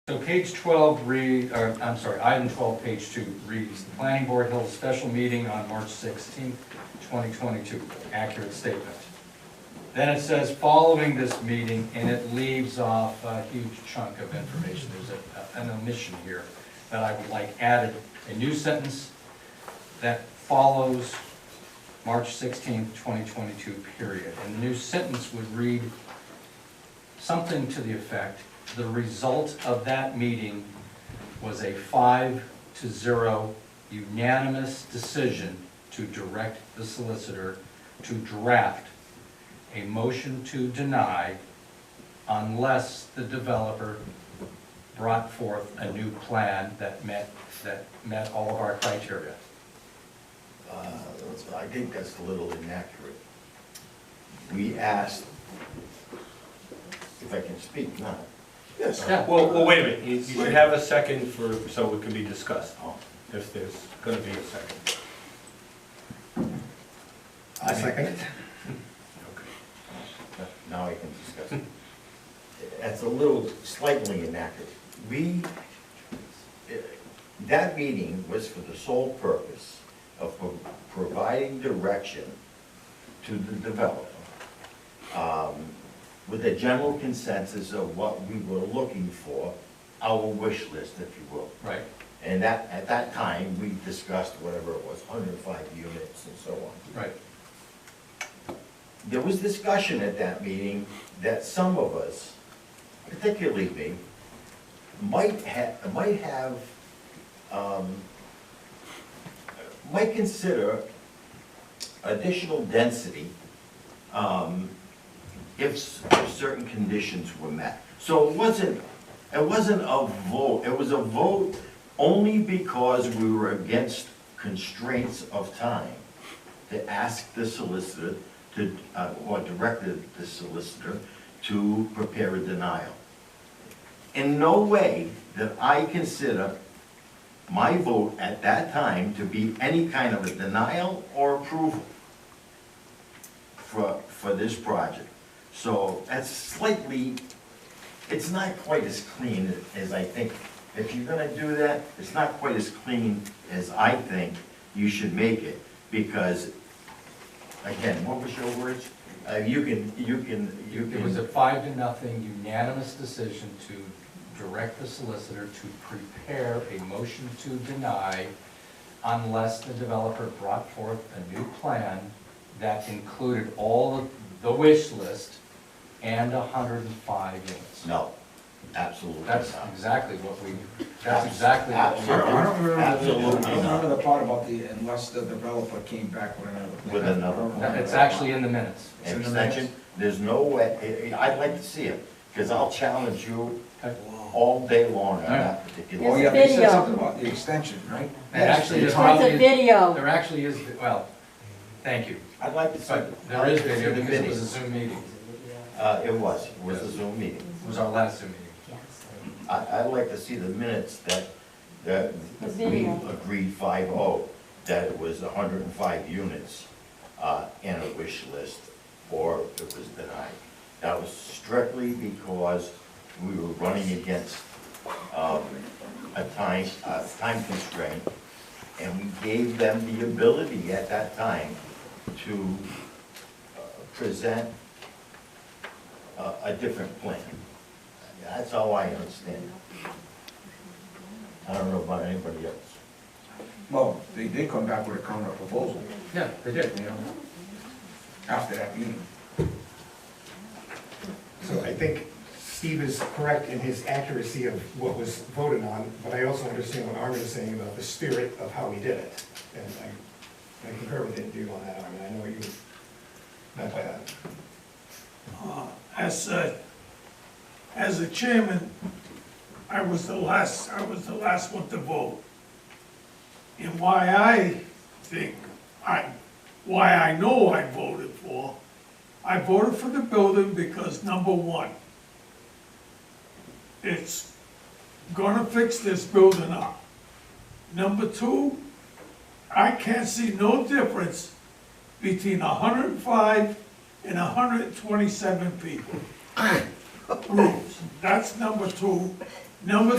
So page 12 read, or I'm sorry, item 12, page 2 reads, the planning board held a special meeting on March 16th, 2022. Accurate statement. Then it says, following this meeting, and it leaves off a huge chunk of information. There's an omission here that I would like added. A new sentence that follows March 16th, 2022, period. And the new sentence would read something to the effect, the result of that meeting was a 5-0 unanimous decision to direct the solicitor to draft a motion to deny unless the developer brought forth a new plan that met all of our criteria. I think that's a little inaccurate. We asked, if I can speak now. Yes. Yeah. Well, wait a minute, you should have a second so it can be discussed, if there's gonna be a second. I second it. Okay. Now I can discuss it. That's a little slightly inaccurate. That meeting was for the sole purpose of providing direction to the developer with a general consensus of what we were looking for, our wish list, if you will. Right. And that, at that time, we discussed whatever it was, 105 units and so on. Right. There was discussion at that meeting that some of us, particularly me, might consider additional density if certain conditions were met. So it wasn't a vote, it was a vote only because we were against constraints of time to ask the solicitor to, or directed the solicitor to prepare a denial. In no way did I consider my vote at that time to be any kind of a denial or approval for this project. So that's slightly, it's not quite as clean as I think. If you're gonna do that, it's not quite as clean as I think you should make it, because, again, what was your words? You can. It was a 5-0 unanimous decision to direct the solicitor to prepare a motion to deny unless the developer brought forth a new plan that included all of the wish list and 105 units. No, absolutely That's not. exactly what we, that's exactly what we. Absolutely. I don't remember, Absolutely I don't not. remember the part about the, unless the developer came back with another plan. With another plan. It's actually in the minutes. It's in the Extension, minutes. there's no way, I'd like to see it, because I'll challenge you Okay. all day long on that particular. Oh, There's yeah, a they said video. something about the extension, right? And actually, Yes, there's the There's probably, a video. there actually is, well, thank you, I'd like to see. but there is video because it was a Zoom meeting. It was a Zoom meeting. It was our last Zoom meeting. I'd like to see the minutes that The we video. agreed 5-0, that it was 105 units and a wish list, or it was denied. That was strictly because we were running against a time constraint, and we gave them the ability at that time to present a different plan. That's how I understand it. I don't know about anybody else. Well, they did come back with a counter proposal, Yeah, they did. you know, after that meeting. So I think Steve is correct in his accuracy of what was voted on, but I also understand what Armin is saying about the spirit of how we did it. And I concur with you on that, Armin. I know what you meant by that. As a chairman, I was the last one to vote. And why I know I voted for the building because number one, it's gonna fix this building up. Number two, I can't see no difference between 105 and 127 people. Rooms, that's number two. Number